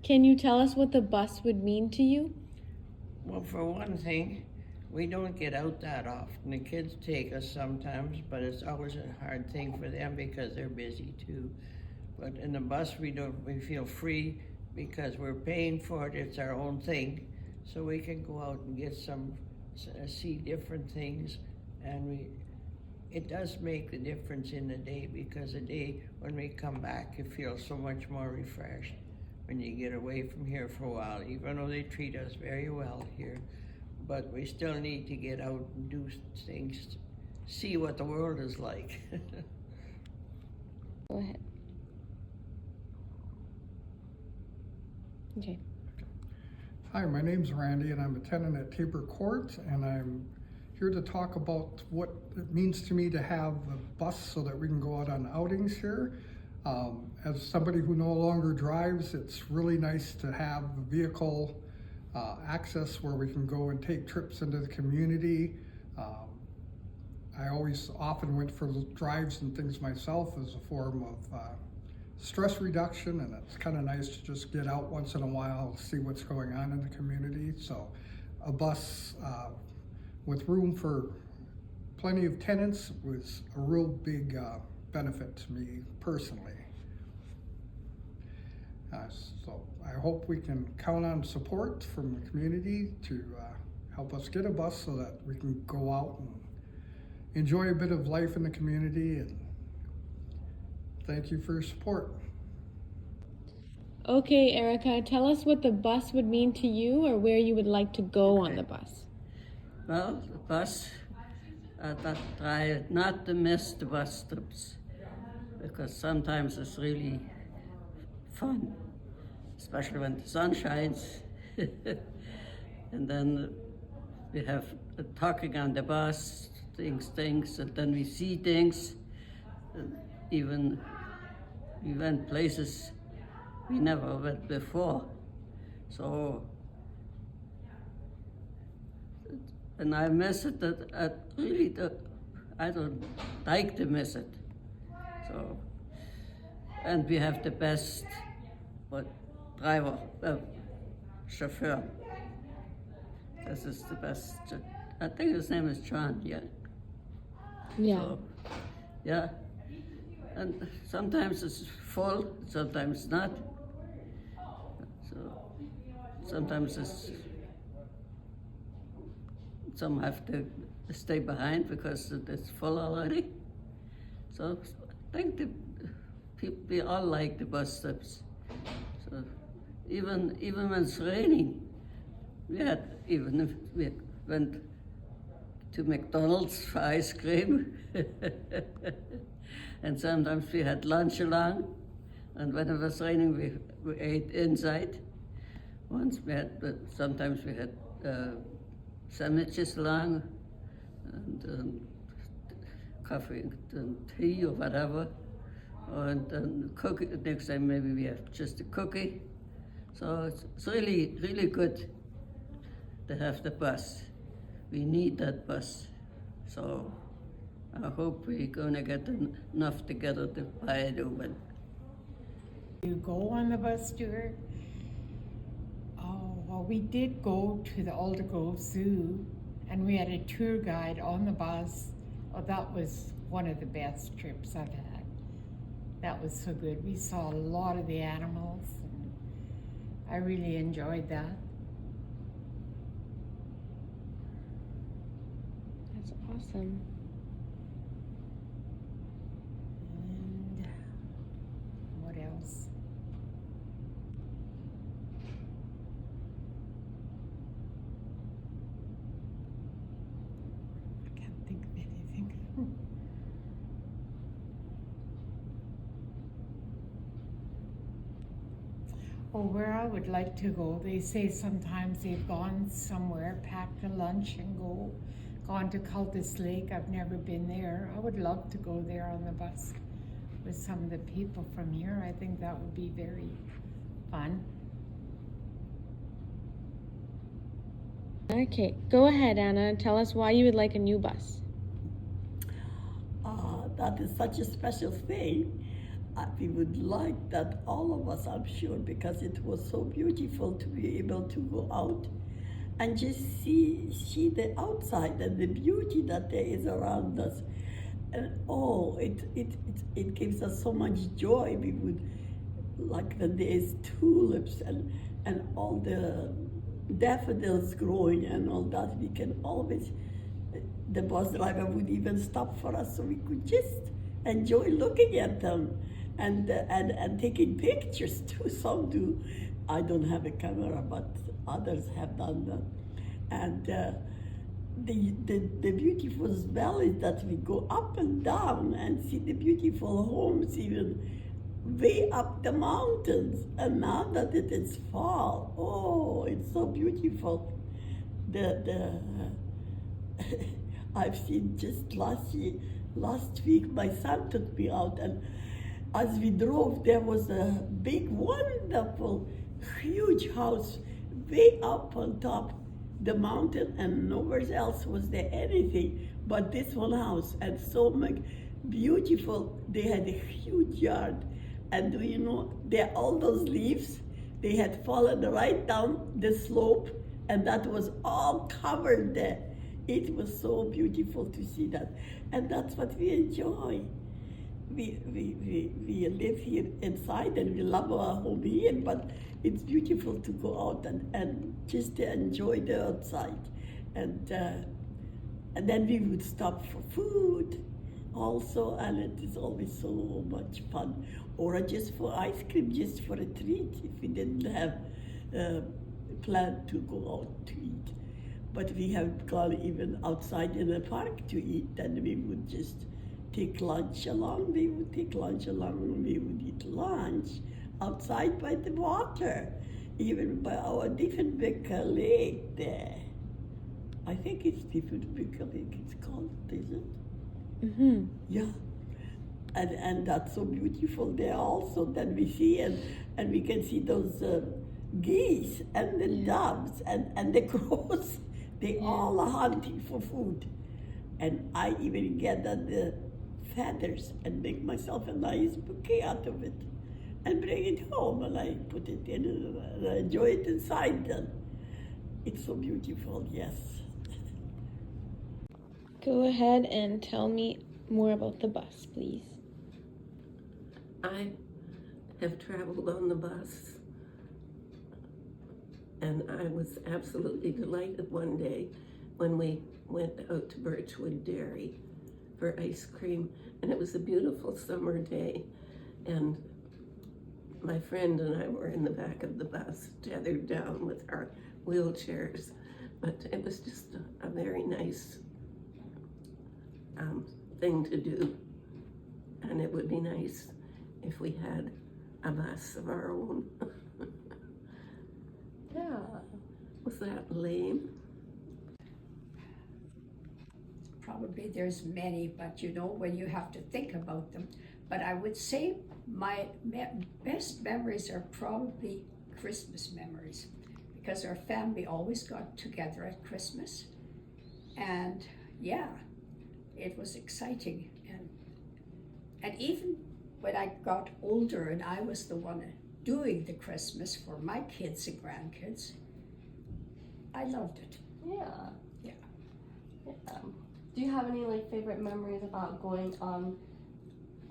Can you tell us what the bus would mean to you? Well, for one thing, we don't get out that often. The kids take us sometimes, but it's always a hard thing for them because they're busy too. But in the bus, we feel free because we're paying for it. It's our own thing, so we can go out and get see different things, and it does make the difference in the day, because the day when we come back, you feel so much more refreshed when you get away from here for a while, even though they treat us very well here. But we still need to get out and do things, see what the world is like. Go ahead. Okay. Hi, my name's Randy, and I'm a tenant at Tabor Court, and I'm here to talk about what it means to me to have a bus so that we can go out on outings here. As somebody who no longer drives, it's really nice to have a vehicle access where we can go and take trips into the community. I often went for drives and things myself as a form of stress reduction, and it's kind of nice to just get out once in a while, see what's going on in the community. So a bus with room for plenty of tenants was a real big benefit to me personally. So I hope we can count on support from the community to help us get a bus so that we can go out and enjoy a bit of life in the community, and thank you for your support. Okay, Erica, tell us what the bus would mean to you, or where you would like to go on the bus. Well, the bus, that try not to miss the bus trips, because sometimes it's really fun, especially when the sun shines. And then we have talking on the bus, things, and then we see things. And even we went places we never went before. So, and I miss it, I don't like to miss it. So, and we have the best driver, chauffeur. This is the best. I think his name is John, yeah. Yeah. So, yeah. And sometimes it's full, sometimes not. So sometimes some have to stay behind because it's full already. So I think we all like the bus stops. So even when it's raining, we went to McDonald's for ice cream. And sometimes we had lunch along, and when it was raining, we ate inside. Sometimes we had sandwiches along, and coffee and tea or whatever. And then cookie. Next time maybe we have just a cookie. So it's really, really good to have the bus. We need that bus. So I hope we're gonna get enough together to buy a new one. You go on the bus tour? Oh, well, we did go to the Alder Grove Zoo, and we had a tour guide on the bus. Oh, that was one of the best trips I've had. That was so good. We saw a lot of the animals, and I really enjoyed that. That's awesome. And what else? I can't think of anything. Oh, where I would like to go, they say sometimes they've gone somewhere, packed a lunch and gone to Cultus Lake. I've never been there. I would love to go there on the bus with some of the people from here. I think that would be very fun. Okay, go ahead, Anna. Tell us why you would like a new bus. That is such a special thing we would like that, all of us, I'm sure, because it was so beautiful to be able to go out and just see the outside and the beauty that there is around us. And oh, it gives us so much joy. We would, like when there's tulips and all the daffodils growing and all that, we can always, the bus driver would even stop for us so we could just enjoy looking at them and taking pictures too. Some do. I don't have a camera, but others have done that. And the beautiful smell is that we go up and down and see the beautiful homes even way up the mountains. And now that it is fall, oh, it's so beautiful. I've seen just last week, my son took me out, and as we drove, there was a big, wonderful, huge house way up on top the mountain, and nowhere else was there anything but this one house, and so much beautiful. They had a huge yard, and do you know, all those leaves, they had fallen right down the slope, and that was all covered there. It was so beautiful to see that, and that's what we enjoy. We live here inside and we love our home here, but it's beautiful to go out and just to enjoy the outside. And then we would stop for food also, and it is always so much fun. Or just for ice cream, just for a treat, if we didn't have planned to go out to eat. But we have gone even outside in the park to eat, and we would just take lunch along. We would take lunch along, and we would eat lunch outside by the water, even by our Diefenbeker Lake there. I think it's Diefenbeker Lake it's called, is it? Mm-hmm. Yeah. And that's so beautiful there also. Then we see, and we can see those geese and the doves and the crows. They all are hunting for food. And I even gather the feathers and make myself a nice bouquet out of it and bring it home, and I put it in and I enjoy it inside then. It's so beautiful, yes. Go ahead and tell me more about the bus, please. I have traveled on the bus, and I was absolutely delighted one day when we went out to Birchwood Dairy for ice cream, and it was a beautiful summer day, and my friend and I were in the back of the bus, tethered down with our wheelchairs, but it was just a very nice thing to do, and it would be nice if we had a bus of our own. Yeah. Was that lame? Probably there's many, but you know, when you have to think about them. But I would say my best memories are probably Christmas memories, because our family always got together at Christmas. And yeah, it was exciting. And even when I got older and I was the one doing the Christmas for my kids and grandkids, I loved it. Yeah. Yeah. Do you have any like favorite memories about going on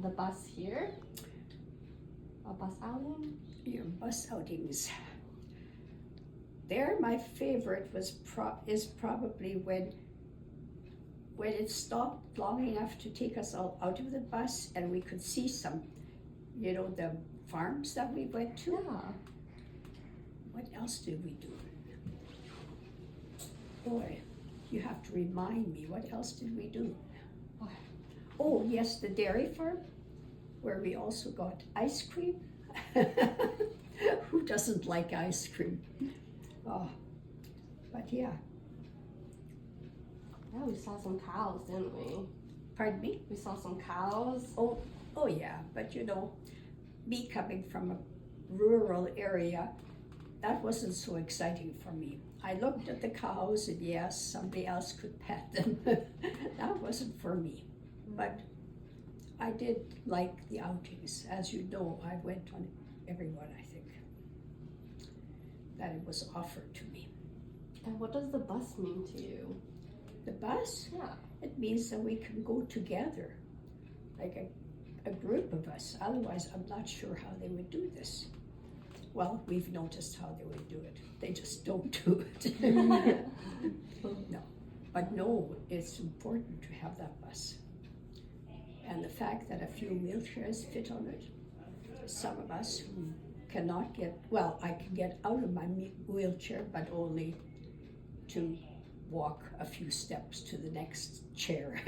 the bus here? A bus outing? Your bus outings. There, my favorite is probably when it stopped long enough to take us all out of the bus and we could see some, you know, the farms that we went to. Yeah. What else did we do? Boy, you have to remind me, what else did we do? Oh, yes, the dairy farm, where we also got ice cream. Who doesn't like ice cream? Oh, but yeah. Yeah, we saw some cows, didn't we? Pardon me? We saw some cows. Oh yeah, but you know, me coming from a rural area, that wasn't so exciting for me. I looked at the cows and yes, somebody else could pet them. That wasn't for me. But I did like the outings. As you know, I went on every one, I think, that it was offered to me. And what does the bus mean to you? The bus, Yeah. it means that we can go together, like a group of us. Otherwise, I'm not sure how they would do this. Well, we've noticed how they would do it. They just don't do it. No. But no, it's important to have that bus. And the fact that a few wheelchairs fit on it, some of us who cannot get, well, I can get out of my wheelchair, but only to walk a few steps to the next chair.